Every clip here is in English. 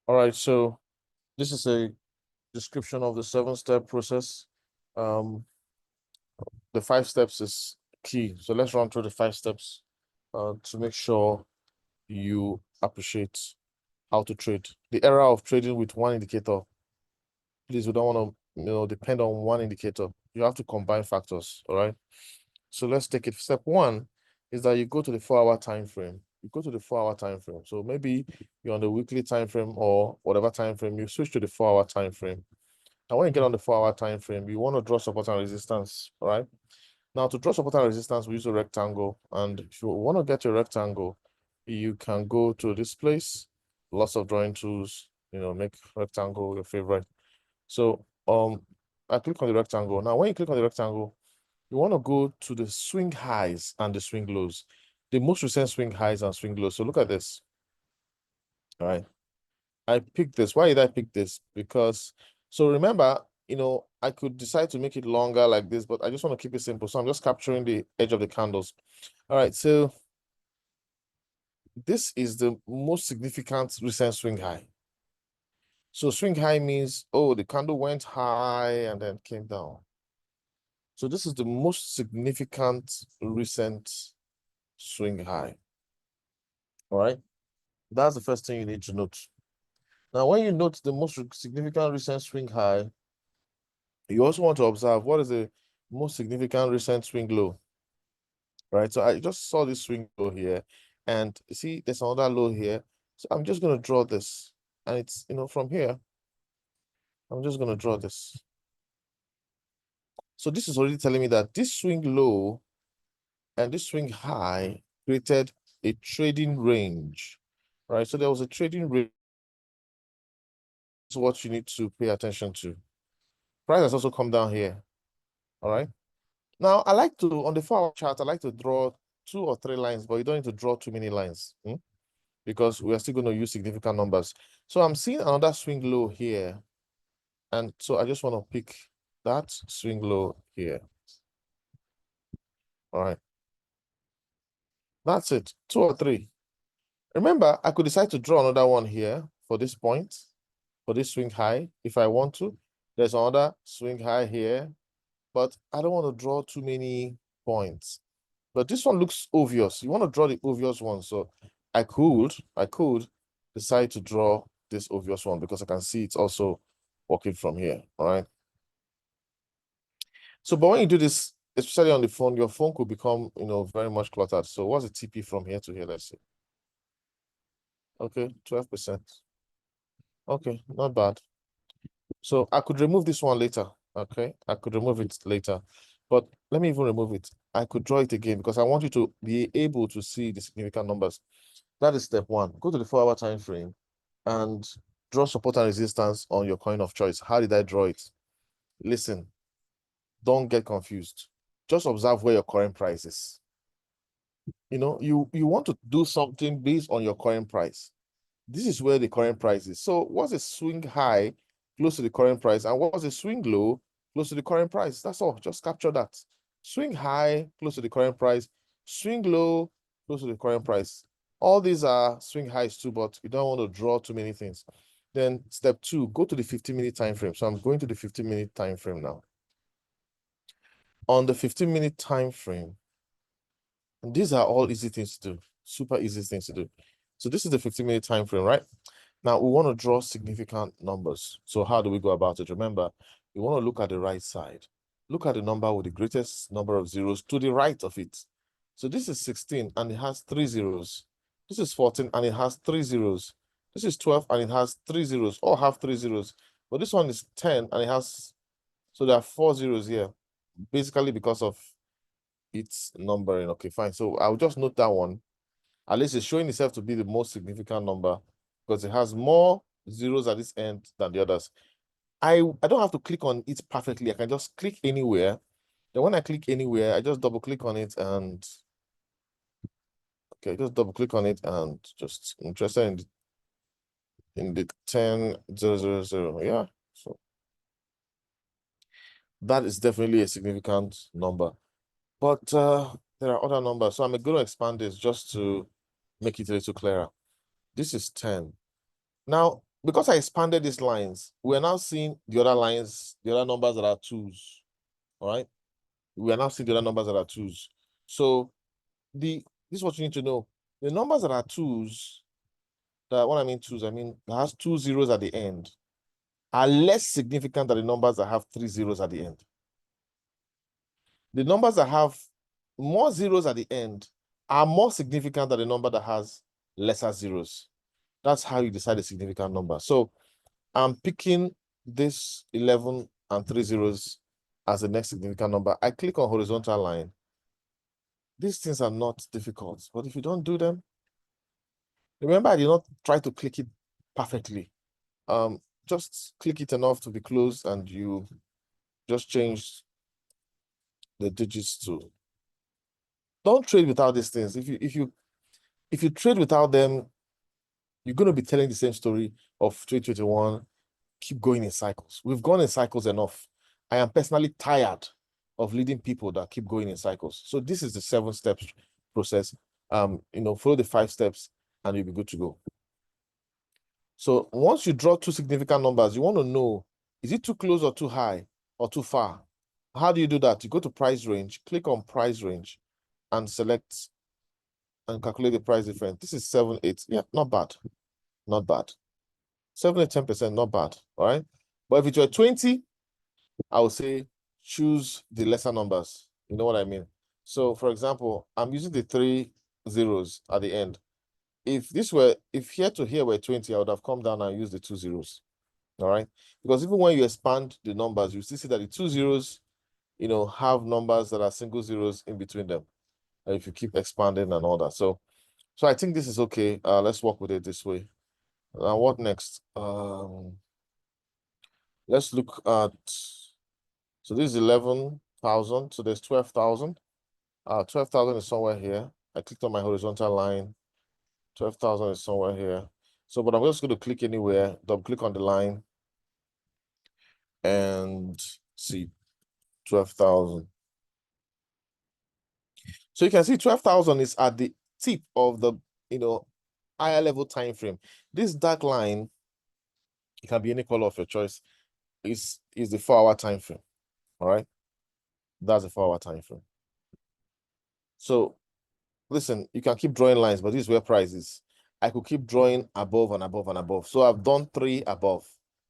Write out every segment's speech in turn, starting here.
All right, so this is a description of the 7-step process. The 5 steps is key. So let's run through the 5 steps to make sure you appreciate how to trade. The error of trading with one indicator. Please, we don't want to, depend on one indicator. You have to combine factors, all right? So let's take it. Step 1 is that you go to the 4-hour time frame. You go to the 4-hour time frame. So maybe you're on the weekly time frame or whatever time frame, you switch to the 4-hour time frame. And when you get on the 4-hour time frame, you want to draw support and resistance, all right? Now, to draw support and resistance, we use a rectangle. And if you want to get a rectangle, you can go to this place, lots of drawing tools, make rectangle your favorite. So I click on the rectangle. Now, when you click on the rectangle, you want to go to the swing highs and the swing lows, the most recent swing highs and swing lows. So look at this. All right. I picked this. Why did I pick this? Because, so remember, I could decide to make it longer like this, but I just want to keep it simple. So I'm just capturing the edge of the candles. All right. So this is the most significant recent swing high. So swing high means, oh, the candle went high and then came down. So this is the most significant recent swing high. All right. That's the first thing you need to note. Now, when you note the most significant recent swing high, you also want to observe what is the most significant recent swing low, right? So I just saw this swing low here, and see, there's another low here. So I'm just going to draw this, and it's, from here, I'm just going to draw this. So this is already telling me that this swing low and this swing high created a trading range, right? So there was a trading range. Is what you need to pay attention to. Price has also come down here, all right? Now, I like to, on the 4-hour chart, I like to draw 2 or 3 lines, but you don't need to draw too many lines because we are still going to use significant numbers. So I'm seeing another swing low here. And so I just want to pick that swing low here. All right. That's it, 2 or 3. Remember, I could decide to draw another one here for this point, for this swing high, if I want to. There's another swing high here, but I don't want to draw too many points. But this one looks obvious. You want to draw the obvious one. So I could decide to draw this obvious one because I can see it's also working from here. All right. So, but when you do this, especially on the phone, your phone could become, very much cluttered. So what's the TP from here to here? Let's see. Okay, 12%. Okay, not bad. So I could remove this one later. Okay, I could remove it later. But let me even remove it. I could draw it again because I want you to be able to see the significant numbers. That is step 1. Go to the 4-hour time frame and draw support and resistance on your coin of choice. How did I draw it? Listen, don't get confused. Just observe where your current price is. You want to do something based on your current price. This is where the current price is. So what's a swing high close to the current price? And what's a swing low close to the current price? That's all. Just capture that. Swing high close to the current price. Swing low close to the current price. All these are swing highs too, but you don't want to draw too many things. Then step 2, go to the 15-minute time frame. So I'm going to the 15-minute time frame now. On the 15-minute time frame, and these are all easy things to do, super easy things to do. So this is the 15-minute time frame, right? Now we want to draw significant numbers. So how do we go about it? Remember, you want to look at the right side. Look at the number with the greatest number of zeros to the right of it. So this is 16 and it has 3 zeros. This is 14 and it has 3 zeros. This is 12 and it has 3 zeros. All have 3 zeros. But this one is 10 and it has, so there are 4 zeros here, basically because of its numbering. Okay, fine. So I'll just note that one. At least it's showing itself to be the most significant number because it has more zeros at this end than the others. I don't have to click on it perfectly. I can just click anywhere. Then when I click anywhere, I just double click on it and okay, just double click on it and just interested in the 10,000. Yeah. So that is definitely a significant number. But there are other numbers. So I'm going to expand this just to make it a little clearer. This is 10. Now, because I expanded these lines, we're now seeing the other lines, the other numbers that are twos. All right. We are now seeing the other numbers that are twos. So this is what you need to know. The numbers that are twos, that when I mean twos, I mean that has 2 zeros at the end, are less significant than the numbers that have 3 zeros at the end. The numbers that have more zeros at the end are more significant than the number that has lesser zeros. That's how you decide a significant number. So I'm picking this 11 and 3 zeros as the next significant number. I click on horizontal line. These things are not difficult, but if you don't do them, remember I did not try to click it perfectly. Just click it enough to be close, and you just change the digits to. Don't trade without these things. If you trade without them, you're going to be telling the same story of 2021. Keep going in cycles. We've gone in cycles enough. I am personally tired of leading people that keep going in cycles. So this is the 7 steps process. Follow the 5 steps and you'll be good to go. So once you draw 2 significant numbers, you want to know, is it too close or too high or too far? How do you do that? You go to price range, click on price range and select and calculate the price difference. This is 7, 8. Yeah, not bad. Not bad. 7 and 10%, not bad. All right. But if it were 20, I would say choose the lesser numbers. You know what I mean? So for example, I'm using the 3 zeros at the end. If here to here were 20, I would have come down and used the 2 zeros. All right. Because even when you expand the numbers, you still see that the 2 zeros, have numbers that are single zeros in between them. And if you keep expanding and all that. So I think this is okay. Let's work with it this way. What next? Let's look at, so this is 11,000. So there's 12,000. 12,000 is somewhere here. I clicked on my horizontal line. 12,000 is somewhere here. So, but I'm just going to click anywhere, double click on the line and see 12,000. So you can see 12,000 is at the tip of the, higher level time frame. This dark line, it can be any color of your choice, is the 4-hour time frame. All right. That's the 4-hour time frame. So listen, you can keep drawing lines, but this is where price is. I could keep drawing above and above and above. So I've done 3 above,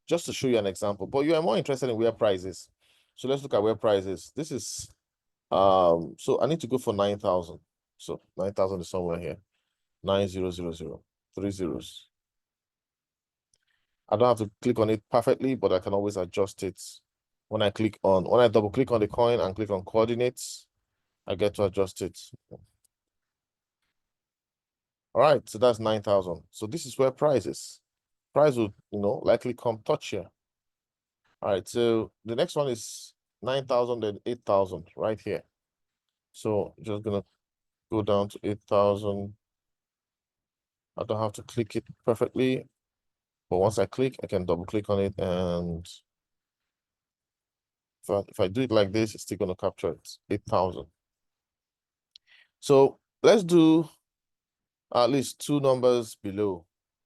just to show you an example. But you are more interested in where price is. So let's look at where price is. This is, so I need to go for 9,000. So 9,000 is somewhere here. 9,000, 3 zeros. I don't have to click on it perfectly, but I can always adjust it. When I double click on the coin and click on coordinates, I get to adjust it. All right, so that's 9,000. So this is where price is. Price would, likely come touch here. All right, so the next one is 9,000 and 8,000 right here. So just gonna go down to 8,000. I don't have to click it perfectly, but once I click, I can double click on it, and if I do it like this, it's still gonna capture it, 8,000. So let's do at least 2 numbers below,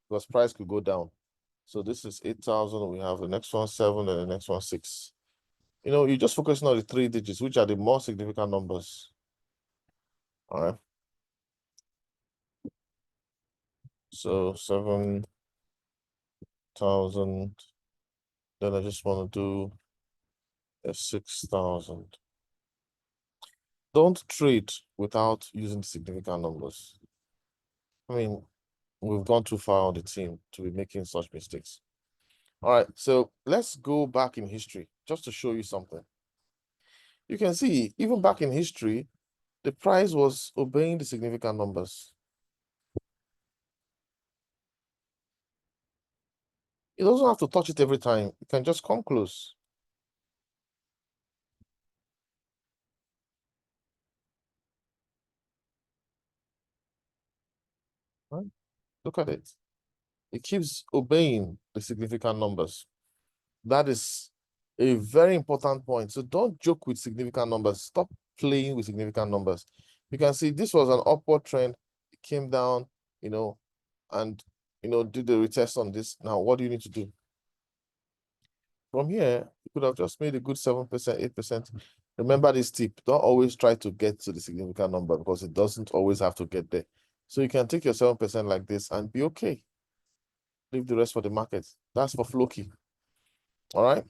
because price could go down. So this is 8,000. We have the next one 7 and the next one 6. You're just focusing on the 3 digits, which are the more significant numbers. All right. So 7,000. Then I just want to do a 6,000. Don't trade without using significant numbers. I mean, we've gone too far on the team to be making such mistakes. All right, so let's go back in history just to show you something. You can see, even back in history, the price was obeying the significant numbers. It doesn't have to touch it every time. You can just come close. Right? Look at it. It keeps obeying the significant numbers. That is a very important point. So don't joke with significant numbers. Stop playing with significant numbers. You can see this was an upward trend. It came down, and do the retest on this. Now, what do you need to do? From here, you could have just made a good 7%, 8%. Remember this tip. Don't always try to get to the significant number because it doesn't always have to get there. So you can take your 7% like this and be okay. Leave the rest for the market. That's for Floki. All right.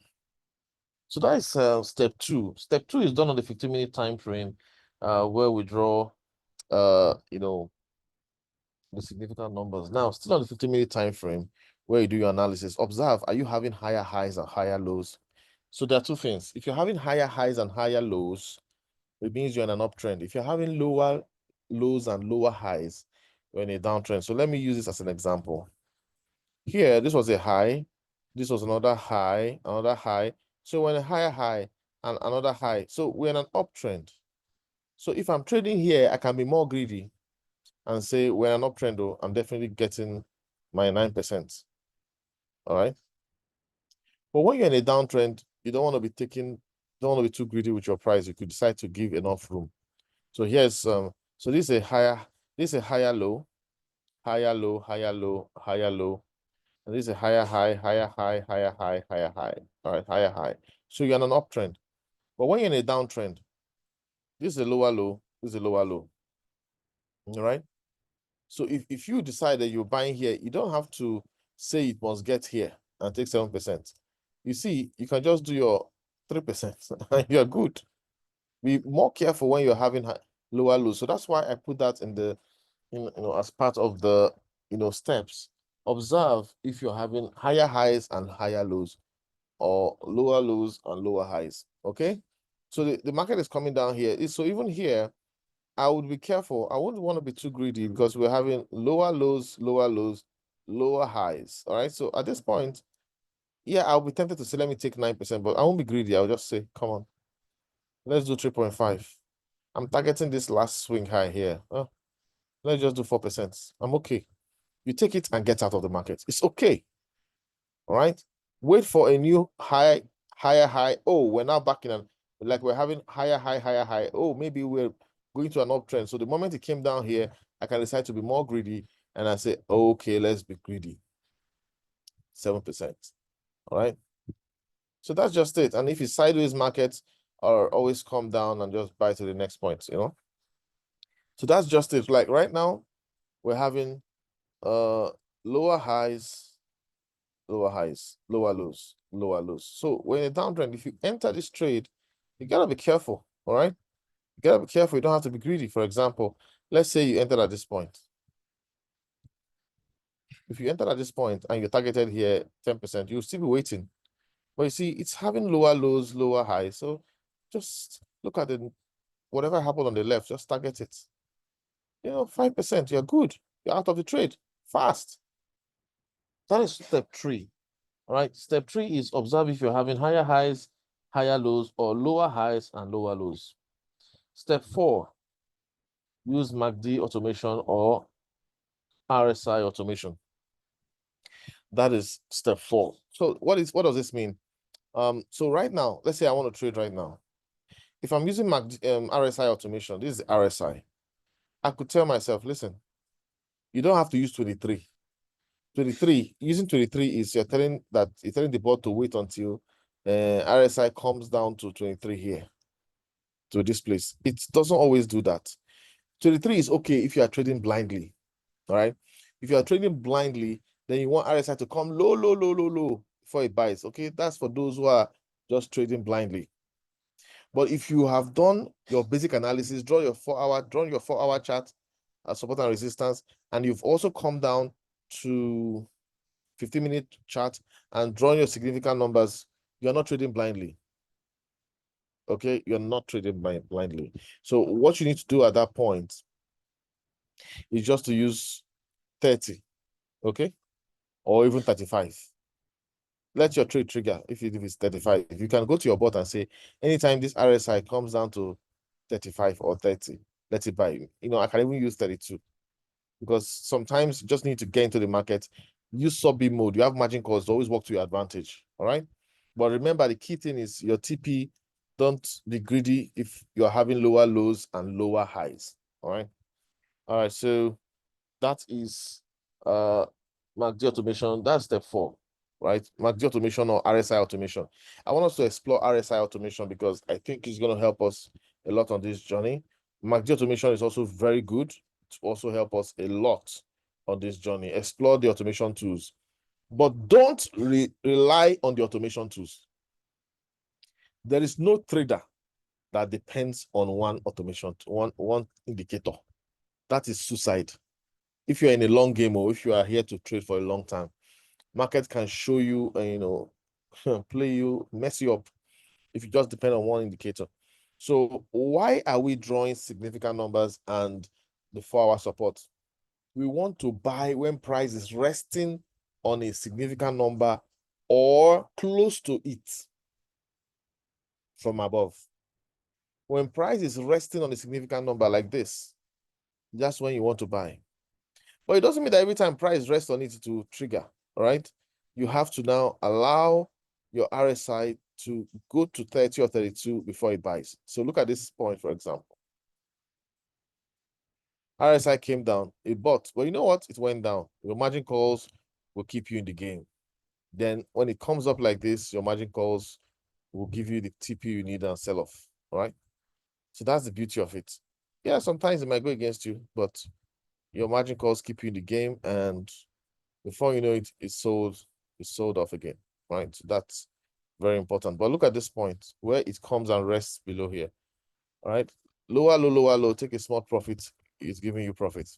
So that is step 2. Step 2 is done on the 15-minute time frame, where we draw the significant numbers. Now, still on the 15-minute time frame, where you do your analysis, observe, are you having higher highs and higher lows? So there are two things. If you're having higher highs and higher lows, it means you're in an uptrend. If you're having lower lows and lower highs, you're in a downtrend. So let me use this as an example. Here, this was a high. This was another high, another high. So we're in a higher high and another high. So we're in an uptrend. So if I'm trading here, I can be more greedy and say, we're in an uptrend, though, I'm definitely getting my 9%. All right. But when you're in a downtrend, you don't want to be too greedy with your price. You could decide to give enough room. So here's so this is a higher low, higher low, higher low, higher low. And this is a higher high, higher high, higher high, higher high. All right, higher high. So you're in an uptrend. But when you're in a downtrend, this is a lower low, this is a lower low. All right. So if you decide that you're buying here, you don't have to say it must get here and take 7%. You see, you can just do your 3% and you're good. Be more careful when you're having lower lows. So that's why I put that in the as part of the steps. Observe if you're having higher highs and higher lows, or lower lows and lower highs. Okay. So the market is coming down here. So even here, I would be careful. I wouldn't want to be too greedy because we're having lower lows, lower highs. All right. So at this point, yeah, I'll be tempted to say, let me take 9%, but I won't be greedy. I'll just say, come on, let's do 3.5. I'm targeting this last swing high here. Let's just do 4%. I'm okay. You take it and get out of the market. It's okay. All right. Wait for a new high, higher high. Oh, we're now back in like we're having higher high, higher high. Oh, maybe we're going to an uptrend. So the moment it came down here, I can decide to be more greedy. And I say, okay, let's be greedy. 7%. All right. So that's just it. And if it's sideways markets, are always come down and just buy to the next point, So that's just it. Like right now, we're having lower highs, lower highs, lower lows, lower lows. So when a downtrend, if you enter this trade, you gotta be careful. All right. You gotta be careful. You don't have to be greedy. For example, let's say you entered at this point. If you entered at this point and you're targeted here 10%, you'll still be waiting. But you see, it's having lower lows, lower highs. So just look at it. Whatever happened on the left, just target it. 5%, you're good. You're out of the trade fast. That is step 3. All right. Step 3 is observe if you're having higher highs, higher lows, or lower highs and lower lows. Step 4, use MACD automation or RSI automation. That is step 4. So what does this mean? So right now, let's say I want to trade right now. If I'm using RSI automation, this is RSI. I could tell myself, listen, you don't have to use 23. 23, using 23 is you're telling the board to wait until RSI comes down to 23 here, to this place. It doesn't always do that. 23 is okay if you are trading blindly. All right. If you are trading blindly, then you want RSI to come low, low, low, low, low before it buys. Okay. That's for those who are just trading blindly. But if you have done your basic analysis, drawn your 4-hour chart, support and resistance, and you've also come down to 15-minute chart and drawn your significant numbers, you're not trading blindly. Okay, you're not trading blindly. So what you need to do at that point is just to use 30, okay, or even 35. Let your trade trigger if it's 35. You can go to your bot and say, anytime this RSI comes down to 35 or 30, let it buy. I can even use 32 because sometimes you just need to get into the market. Use sub-B mode. You have margin calls, always work to your advantage. All right. But remember, the key thing is your TP. Don't be greedy if you're having lower lows and lower highs. All right. All right. So that is MACD automation, that's step 4, right? MACD automation or RSI automation. I want us to explore RSI automation because I think it's going to help us a lot on this journey. MACD automation is also very good to also help us a lot on this journey. Explore the automation tools, but don't rely on the automation tools. There is no trader that depends on one automation, one indicator. That is suicide. If you're in a long game or if you are here to trade for a long time, market can show you, play you, mess you up if you just depend on one indicator. So why are we drawing significant numbers and the 4-hour support? We want to buy when price is resting on a significant number or close to it from above. When price is resting on a significant number like this, that's when you want to buy. But it doesn't mean that every time price rests on it to trigger, all right? You have to now allow your RSI to go to 30 or 32 before it buys. So look at this point, for example. RSI came down, it bought. But you know what? It went down. Your margin calls will keep you in the game. Then when it comes up like this, your margin calls will give you the TP you need and sell off, all right? So that's the beauty of it. Yeah, sometimes it might go against you, but your margin calls keep you in the game, and before you know it, it's sold off again, right? So that's very important. But look at this point where it comes and rests below here, all right? Lower, low, lower, low, take a small profit, it's giving you profit.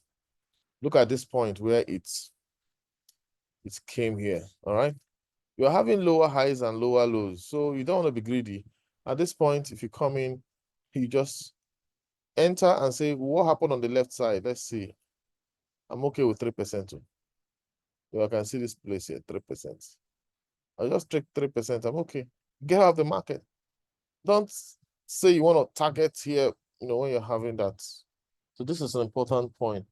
Look at this point where it came here, all right? You're having lower highs and lower lows, so you don't want to be greedy. At this point, if you come in, you just enter and say, what happened on the left side? Let's see. I'm okay with 3% too. I can see this place here, 3%. I just take 3%. I'm okay. Get out of the market. Don't say you want to target here, when you're having that. So this is an important point.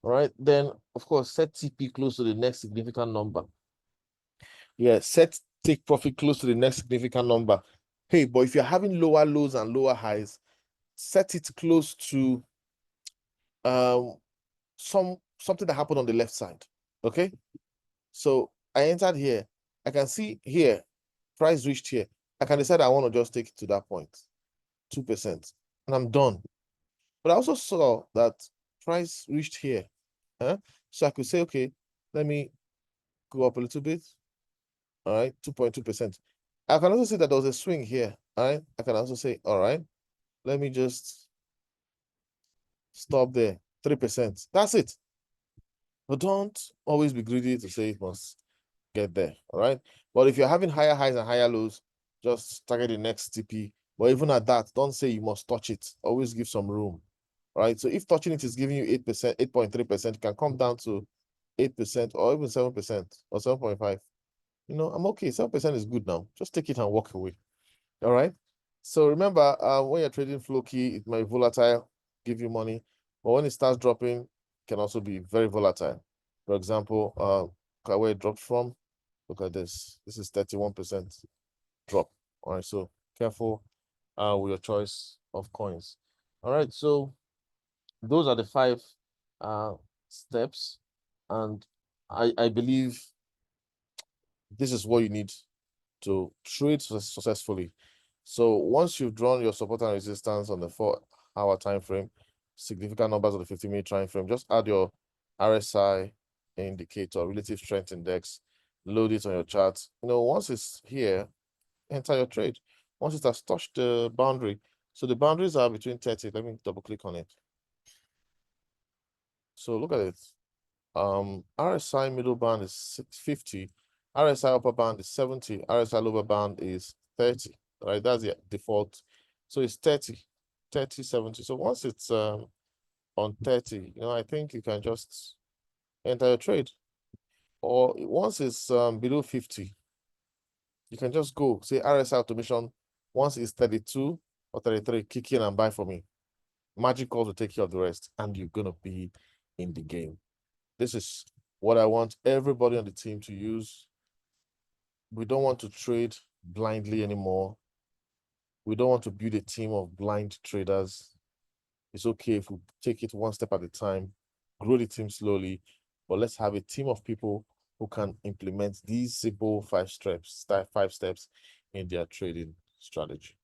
All right. Then, of course, set TP close to the next significant number. Yeah, set take profit close to the next significant number. Hey, but if you're having lower lows and lower highs, set it close to something that happened on the left side. Okay. So I entered here. I can see here, price reached here. I can decide I want to just take it to that point, 2%, and I'm done. But I also saw that price reached here. So I could say, okay, let me go up a little bit. All right, 2.2%. I can also see that there was a swing here. All right. I can also say, all right, let me just stop there. 3%. That's it. But don't always be greedy to say it must get there. All right. But if you're having higher highs and higher lows, just target the next TP. But even at that, don't say you must touch it. Always give some room. Right. So if touching it is giving you 8%, 8.3%, it can come down to 8% or even 7% or 7.5. I'm okay. 7% is good now. Just take it and walk away. All right. So remember, when you're trading flow key, it might be volatile, give you money. But when it starts dropping, it can also be very volatile. For example, look at where it dropped from. Look at this. This is 31% drop. All right. So careful with your choice of coins. All right. So those are the 5 steps. And I believe this is what you need to trade successfully. So once you've drawn your support and resistance on the 4-hour time frame, significant numbers of the 50-minute time frame, just add your RSI indicator, relative strength index, load it on your chart. Once it's here, enter your trade. Once it has touched the boundary, so the boundaries are between 30. Let me double click on it. So look at it. RSI middle band is 650. RSI upper band is 70. RSI lower band is 30. Right, that's the default. So it's 30, 70. So once it's on 30, I think you can just enter your trade. Or once it's below 50, you can just go say RSI automation. Once it's 32 or 33, kick in and buy for me. Magic calls will take care of the rest, and you're gonna be in the game. This is what I want everybody on the team to use. We don't want to trade blindly anymore. We don't want to build a team of blind traders. It's okay if we take it one step at a time, grow the team slowly, but let's have a team of people who can implement these simple five steps in their trading strategy.